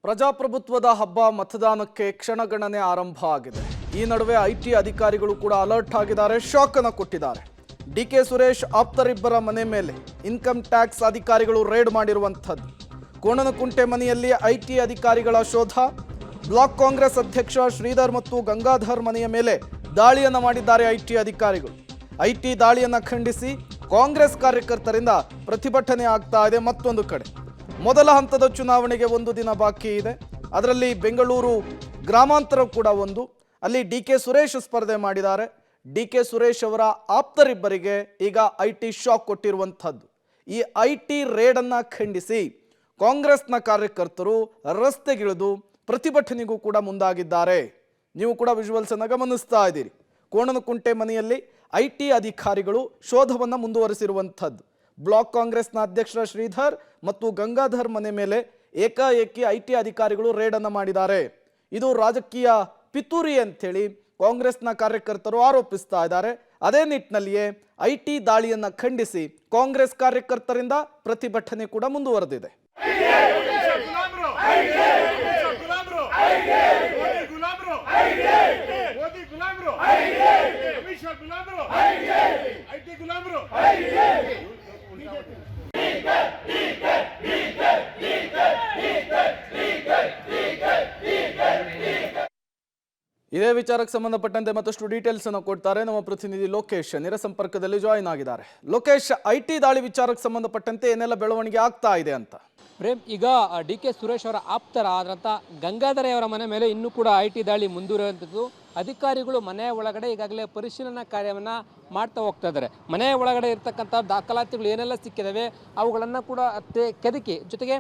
ಪ್ರಜಾಪ್ರಭುತ್ವದ ಹಬ್ಬ ಮತದಾನಕ್ಕೆ ಕ್ಷಣಗಣನೆ ಆರಂಭ ಆಗಿದೆ. ಈ ನಡುವೆ ಐಟಿ ಅಧಿಕಾರಿಗಳು ಕೂಡ ಅಲರ್ಟ್ ಆಗಿದ್ದಾರೆ, ಶಾಕ್ ಅನ್ನು ಕೊಟ್ಟಿದ್ದಾರೆ. ಡಿಕೆ ಸುರೇಶ್ ಆಪ್ತರಿಬ್ಬರ ಮನೆ ಮೇಲೆ ಇನ್ಕಮ್ ಟ್ಯಾಕ್ಸ್ ಅಧಿಕಾರಿಗಳು ರೇಡ್ ಮಾಡಿರುವಂಥದ್ದು. ಕೋಣನಕುಂಟೆ ಮನೆಯಲ್ಲಿ ಐಟಿ ಅಧಿಕಾರಿಗಳ ಶೋಧ. ಬ್ಲಾಕ್ ಕಾಂಗ್ರೆಸ್ ಅಧ್ಯಕ್ಷ ಶ್ರೀಧರ್ ಮತ್ತು ಗಂಗಾಧರ್ ಮನೆಯ ಮೇಲೆ ದಾಳಿಯನ್ನು ಮಾಡಿದ್ದಾರೆ ಐಟಿ ಅಧಿಕಾರಿಗಳು. ಐಟಿ ದಾಳಿಯನ್ನು ಖಂಡಿಸಿ ಕಾಂಗ್ರೆಸ್ ಕಾರ್ಯಕರ್ತರಿಂದ ಪ್ರತಿಭಟನೆ ಆಗ್ತಾ ಇದೆ. ಮತ್ತೊಂದು ಕಡೆ ಮೊದಲ ಹಂತದ ಚುನಾವಣೆಗೆ ಒಂದು ದಿನ ಬಾಕಿ ಇದೆ. ಅದರಲ್ಲಿ ಬೆಂಗಳೂರು ಗ್ರಾಮಾಂತರ ಕೂಡ ಒಂದು. ಅಲ್ಲಿ ಡಿಕೆ ಸುರೇಶ್ ಸ್ಪರ್ಧೆ ಮಾಡಿದ್ದಾರೆ. ಡಿಕೆ ಸುರೇಶ್ ಅವರ ಆಪ್ತರಿಬ್ಬರಿಗೆ ಈಗ ಐಟಿ ಶಾಕ್ ಕೊಟ್ಟಿರುವಂಥದ್ದು. ಈ ಐಟಿ ರೇಡನ್ನು ಖಂಡಿಸಿ ಕಾಂಗ್ರೆಸ್ನ ಕಾರ್ಯಕರ್ತರು ರಸ್ತೆಗಿಳಿದು ಪ್ರತಿಭಟನೆಗೂ ಕೂಡ ಮುಂದಾಗಿದ್ದಾರೆ. ನೀವು ಕೂಡ ವಿಜುವಲ್ಸ್ ಅನ್ನು ಗಮನಿಸ್ತಾ ಇದ್ದೀರಿ. ಕೋಣನಕುಂಟೆ ಮನೆಯಲ್ಲಿ ಐಟಿ ಅಧಿಕಾರಿಗಳು ಶೋಧವನ್ನು ಮುಂದುವರಿಸಿರುವಂಥದ್ದು. ಬ್ಲಾಕ್ ಕಾಂಗ್ರೆಸ್ನ ಅಧ್ಯಕ್ಷ ಶ್ರೀಧರ್ ಮತ್ತು ಗಂಗಾಧರ್ ಮನೆ ಮೇಲೆ ಏಕಾಏಕಿ ಐಟಿ ಅಧಿಕಾರಿಗಳು ರೇಡನ್ನು ಮಾಡಿದ್ದಾರೆ. ಇದು ರಾಜಕೀಯ ಪಿತೂರಿ ಅಂಥೇಳಿ ಕಾಂಗ್ರೆಸ್ನ ಕಾರ್ಯಕರ್ತರು ಆರೋಪಿಸ್ತಾ ಇದ್ದಾರೆ. ಅದೇ ನಿಟ್ಟಿನಲ್ಲಿಯೇ ಐಟಿ ದಾಳಿಯನ್ನು ಖಂಡಿಸಿ ಕಾಂಗ್ರೆಸ್ ಕಾರ್ಯಕರ್ತರಿಂದ ಪ್ರತಿಭಟನೆ ಕೂಡ ಮುಂದುವರೆದಿದೆ. ಇದೇ ವಿಚಾರಕ್ಕೆ ಸಂಬಂಧಪಟ್ಟಂತೆ ಮತ್ತಷ್ಟು ಡೀಟೇಲ್ಸ್ ಅನ್ನು ಕೊಡ್ತಾರೆ ನಮ್ಮ ಪ್ರತಿನಿಧಿ ಲೋಕೇಶ್, ನೇರ ಸಂಪರ್ಕದಲ್ಲಿ ಜಾಯಿನ್ ಆಗಿದ್ದಾರೆ. ಲೋಕೇಶ್, ಐಟಿ ದಾಳಿ ವಿಚಾರಕ್ಕೆ ಸಂಬಂಧಪಟ್ಟಂತೆ ಏನೆಲ್ಲ ಬೆಳವಣಿಗೆ ಆಗ್ತಾ ಇದೆ ಅಂತ? ಪ್ರೇಮ್, ಈಗ ಡಿಕೆ ಸುರೇಶ್ ಅವರ ಆಪ್ತರ ಆದಂಥ ಗಂಗಾಧರ ಮನೆ ಮೇಲೆ ಇನ್ನೂ ಕೂಡ ಐಟಿ ದಾಳಿ ಮುಂದುವರಿಯುವಂಥದ್ದು. ಅಧಿಕಾರಿಗಳು ಮನೆಯ ಒಳಗಡೆ ಈಗಾಗಲೇ ಪರಿಶೀಲನಾ ಕಾರ್ಯವನ್ನು ಮಾಡ್ತಾ ಹೋಗ್ತಾ ಇದ್ದಾರೆ. ಮನೆಯ ಒಳಗಡೆ ಇರ್ತಕ್ಕಂಥ ದಾಖಲಾತಿಗಳು ಏನೆಲ್ಲ ಸಿಕ್ಕಿದ್ದಾವೆ ಅವುಗಳನ್ನು ಕೂಡ ಕೆದಕಿ, ಜೊತೆಗೆ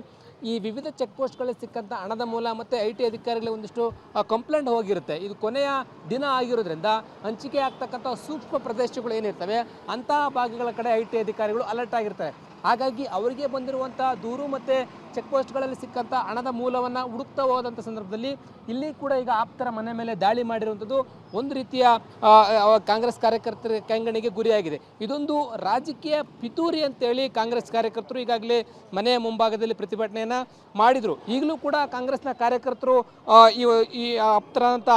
ಈ ವಿವಿಧ ಚೆಕ್ ಪೋಸ್ಟ್ಗಳಲ್ಲಿ ಸಿಕ್ಕಂಥ ಹಣದ ಮೂಲ ಮತ್ತು ಐಟಿ ಅಧಿಕಾರಿಗಳಿಗೆ ಒಂದಿಷ್ಟು ಕಂಪ್ಲೇಂಟ್ ಹೋಗಿರುತ್ತೆ. ಇದು ಕೊನೆಯ ದಿನ ಆಗಿರೋದ್ರಿಂದ ಹಂಚಿಕೆ ಆಗ್ತಕ್ಕಂಥ ಸೂಕ್ಷ್ಮ ಪ್ರದೇಶಗಳು ಏನಿರ್ತವೆ ಅಂತಹ ಭಾಗಗಳ ಕಡೆ ಐಟಿ ಅಧಿಕಾರಿಗಳು ಅಲರ್ಟ್ ಆಗಿರ್ತಾರೆ. ಹಾಗಾಗಿ ಅವರಿಗೆ ಬಂದಿರುವಂಥ ದೂರು ಮತ್ತು ಚೆಕ್ ಪೋಸ್ಟ್ಗಳಲ್ಲಿ ಸಿಕ್ಕಂಥ ಹಣದ ಮೂಲವನ್ನು ಹುಡುಕ್ತಾ ಹೋದಂಥ ಸಂದರ್ಭದಲ್ಲಿ ಇಲ್ಲಿ ಕೂಡ ಈಗ ಆಪ್ತರ ಮನೆ ಮೇಲೆ ದಾಳಿ ಮಾಡಿರುವಂಥದ್ದು ಒಂದು ರೀತಿಯ ಕಾಂಗ್ರೆಸ್ ಕಾರ್ಯಕರ್ತರ ಕೆಂಗಣಿಗೆ ಗುರಿಯಾಗಿದೆ. ಇದೊಂದು ರಾಜಕೀಯ ಪಿತೂರಿ ಅಂತೇಳಿ ಕಾಂಗ್ರೆಸ್ ಕಾರ್ಯಕರ್ತರು ಈಗಾಗಲೇ ಮನೆಯ ಮುಂಭಾಗದಲ್ಲಿ ಪ್ರತಿಭಟನೆಯನ್ನು ಮಾಡಿದರು. ಈಗಲೂ ಕೂಡ ಕಾಂಗ್ರೆಸ್ನ ಕಾರ್ಯಕರ್ತರು ಈ ಆಪ್ತರಾದಂಥ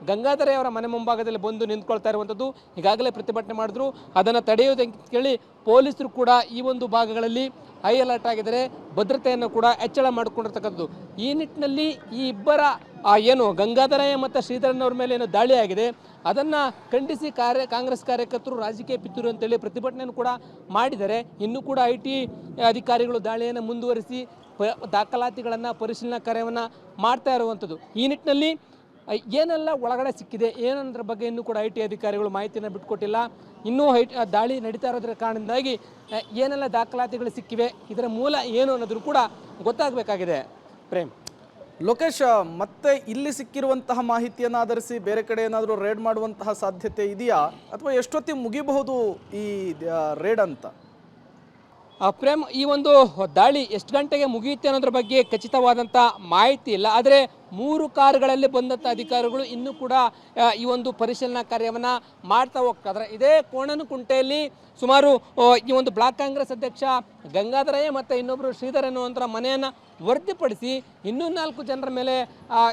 ಗಂಗಾಧರ ಅವರ ಮನೆ ಮುಂಭಾಗದಲ್ಲಿ ಬಂದು ನಿಂತ್ಕೊಳ್ತಾ ಇರುವಂಥದ್ದು. ಈಗಾಗಲೇ ಪ್ರತಿಭಟನೆ ಮಾಡಿದ್ರು. ಅದನ್ನು ತಡೆಯೋದಕ್ಕೆ ಕೇಳಿ ಪೊಲೀಸರು ಕೂಡ ಈ ಒಂದು ಭಾಗಗಳಲ್ಲಿ ಹೈ ಅಲರ್ಟ್ ಆಗಿದ್ದಾರೆ. ಭದ್ರತೆಯನ್ನು ಕೂಡ ಹೆಚ್ಚಳ ಮಾಡಿಕೊಂಡಿರ್ತಕ್ಕಂಥದ್ದು. ಈ ನಿಟ್ಟಿನಲ್ಲಿ ಈ ಇಬ್ಬರ ಏನು ಗಂಗಾಧರ ಮತ್ತು ಶ್ರೀಧರನವ್ರ ಮೇಲೆ ಏನು ದಾಳಿ ಆಗಿದೆ ಅದನ್ನು ಖಂಡಿಸಿ ಕಾಂಗ್ರೆಸ್ ಕಾರ್ಯಕರ್ತರು ರಾಜಕೀಯ ಪಿತೂರು ಅಂತೇಳಿ ಪ್ರತಿಭಟನೆಯನ್ನು ಕೂಡ ಮಾಡಿದ್ದಾರೆ. ಇನ್ನೂ ಕೂಡ ಐಟಿ ಅಧಿಕಾರಿಗಳು ದಾಳಿಯನ್ನು ಮುಂದುವರಿಸಿ ದಾಖಲಾತಿಗಳನ್ನು ಪರಿಶೀಲನಾ ಕಾರ್ಯವನ್ನು ಮಾಡ್ತಾ ಇರುವಂಥದ್ದು. ಈ ನಿಟ್ಟಿನಲ್ಲಿ ಏನೆಲ್ಲ ಒಳಗಡೆ ಸಿಕ್ಕಿದೆ ಏನನ್ನೋದ್ರ ಬಗ್ಗೆ ಇನ್ನೂ ಕೂಡ ಐಟಿ ಅಧಿಕಾರಿಗಳು ಮಾಹಿತಿಯನ್ನು ಬಿಟ್ಕೊಟ್ಟಿಲ್ಲ. ಇನ್ನೂ ದಾಳಿ ನಡೀತಾ ಇರೋದ್ರ ಕಾರಣದಿಂದಾಗಿ ಏನೆಲ್ಲ ದಾಖಲಾತಿಗಳು ಸಿಕ್ಕಿವೆ, ಇದರ ಮೂಲ ಏನು ಅನ್ನೋದ್ರು ಕೂಡ ಗೊತ್ತಾಗಬೇಕಾಗಿದೆ. ಪ್ರೇಮ್, ಲೋಕೇಶ್, ಮತ್ತೆ ಇಲ್ಲಿ ಸಿಕ್ಕಿರುವಂತಹ ಮಾಹಿತಿಯನ್ನು ಆಧರಿಸಿ ಬೇರೆ ಕಡೆ ಏನಾದರೂ ರೇಡ್ ಮಾಡುವಂತಹ ಸಾಧ್ಯತೆ ಇದೆಯಾ, ಅಥವಾ ಎಷ್ಟೊತ್ತಿಗೆ ಮುಗಿಬಹುದು ಈ ರೇಡ್ ಅಂತ? ಪ್ರೇಮ್, ಈ ಒಂದು ದಾಳಿ ಎಷ್ಟು ಗಂಟೆಗೆ ಮುಗಿಯುತ್ತೆ ಅನ್ನೋದ್ರ ಬಗ್ಗೆ ಖಚಿತವಾದಂಥ ಮಾಹಿತಿ ಇಲ್ಲ. ಆದರೆ 3 ಕಾರುಗಳಲ್ಲಿ ಬಂದಂಥ ಅಧಿಕಾರಿಗಳು ಇನ್ನೂ ಕೂಡ ಈ ಒಂದು ಪರಿಶೀಲನಾ ಕಾರ್ಯವನ್ನು ಮಾಡ್ತಾ ಹೋಗ್ತಾಯಿದ್ದಾರೆ. ಇದೇ ಕೋಣನಕುಂಟೆಯಲ್ಲಿ ಸುಮಾರು ಈ ಒಂದು ಬ್ಲಾಕ್ ಕಾಂಗ್ರೆಸ್ ಅಧ್ಯಕ್ಷ ಗಂಗಾಧರಯ್ಯ ಮತ್ತು ಇನ್ನೊಬ್ಬರು ಶ್ರೀಧರ್ ಎನ್ನುವಂಥ ಮನೆಯನ್ನು ಹೊರತುಪಡಿಸಿ ಇನ್ನೂ 4 ಜನರ ಮೇಲೆ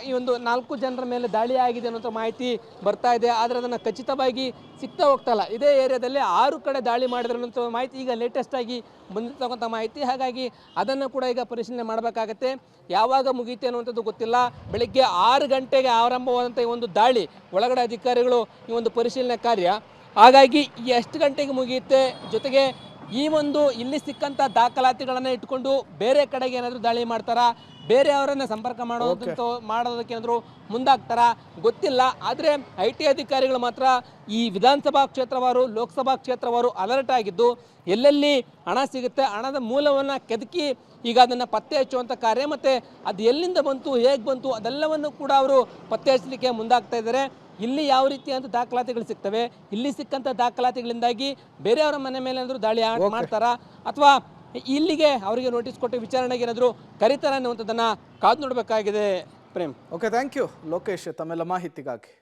ಈ ಒಂದು 4 ಜನರ ಮೇಲೆ ದಾಳಿ ಆಗಿದೆ ಅನ್ನೋಂಥ ಮಾಹಿತಿ ಬರ್ತಾ ಇದೆ. ಆದರೆ ಅದನ್ನು ಖಚಿತವಾಗಿ ಸಿಗ್ತಾ ಹೋಗ್ತಾಯಿಲ್ಲ. ಇದೇ ಏರಿಯಾದಲ್ಲಿ 6 ಕಡೆ ದಾಳಿ ಮಾಡಿದ್ರು ಅನ್ನೋಂಥ ಮಾಹಿತಿ ಈಗ ಲೇಟೆಸ್ಟಾಗಿ ಬಂದಿರ್ತಕ್ಕಂಥ ಮಾಹಿತಿ. ಹಾಗಾಗಿ ಅದನ್ನು ಕೂಡ ಈಗ ಪರಿಶೀಲನೆ ಮಾಡಬೇಕಾಗತ್ತೆ. ಯಾವಾಗ ಮುಗಿಯುತ್ತೆ ಅನ್ನುವಂಥದ್ದು ಗೊತ್ತಿಲ್ಲ. ಬೆಳಗ್ಗೆ 6 ಗಂಟೆಗೆ ಆರಂಭವಾದಂಥ ಈ ಒಂದು ದಾಳಿ ಒಳಗಡೆ ಅಧಿಕಾರಿಗಳು ಈ ಒಂದು ಪರಿಶೀಲನೆ ಕಾರ್ಯ. ಹಾಗಾಗಿ ಎಷ್ಟು ಗಂಟೆಗೆ ಮುಗಿಯುತ್ತೆ, ಜೊತೆಗೆ ಈ ಒಂದು ಇಲ್ಲಿ ಸಿಕ್ಕಂಥ ದಾಖಲಾತಿಗಳನ್ನು ಇಟ್ಕೊಂಡು ಬೇರೆ ಕಡೆಗೆ ಏನಾದರೂ ದಾಳಿ ಮಾಡ್ತಾರಾ, ಬೇರೆ ಅವರನ್ನು ಸಂಪರ್ಕ ಮಾಡೋದಕ್ಕೆ ಏನಾದರೂ ಮುಂದಾಗ್ತಾರಾ ಗೊತ್ತಿಲ್ಲ. ಆದರೆ ಐಟಿ ಅಧಿಕಾರಿಗಳು ಮಾತ್ರ ಈ ವಿಧಾನಸಭಾ ಕ್ಷೇತ್ರವಾರು ಲೋಕಸಭಾ ಕ್ಷೇತ್ರವಾರು ಅಲರ್ಟ್ ಆಗಿದ್ದು ಎಲ್ಲೆಲ್ಲಿ ಹಣ ಸಿಗುತ್ತೆ ಹಣದ ಮೂಲವನ್ನು ಕೆದಕಿ ಈಗ ಅದನ್ನು ಪತ್ತೆ ಹಚ್ಚುವಂಥ ಕಾರ್ಯ ಮತ್ತು ಅದು ಎಲ್ಲಿಂದ ಬಂತು, ಹೇಗೆ ಬಂತು ಅದೆಲ್ಲವನ್ನು ಕೂಡ ಅವರು ಪತ್ತೆ ಹಚ್ಚಲಿಕ್ಕೆ ಮುಂದಾಗ್ತಾ ಇದ್ದಾರೆ. ಇಲ್ಲಿ ಯಾವ ರೀತಿಯಂಥ ದಾಖಲಾತಿಗಳು ಸಿಗ್ತವೆ, ಇಲ್ಲಿ ಸಿಕ್ಕಂಥ ದಾಖಲಾತಿಗಳಿಂದಾಗಿ ಬೇರೆಯವರ ಮನೆ ಮೇಲೆ ಏನಾದರೂ ದಾಳಿ ಮಾಡ್ತಾರಾ ಅಥವಾ ಇಲ್ಲಿಗೆ ಅವರಿಗೆ ನೋಟಿಸ್ ಕೊಟ್ಟು ವಿಚಾರಣೆಗೆ ಏನಾದರೂ ಕರೀತಾರ ಅನ್ನುವಂಥದ್ದನ್ನು ಕಾದು ನೋಡಬೇಕಾಗಿದೆ. Prem, okay, thank you Lokesh ತಮ್ಮೆಲ್ಲ ಮಾಹಿತಿಗಾಗಿ.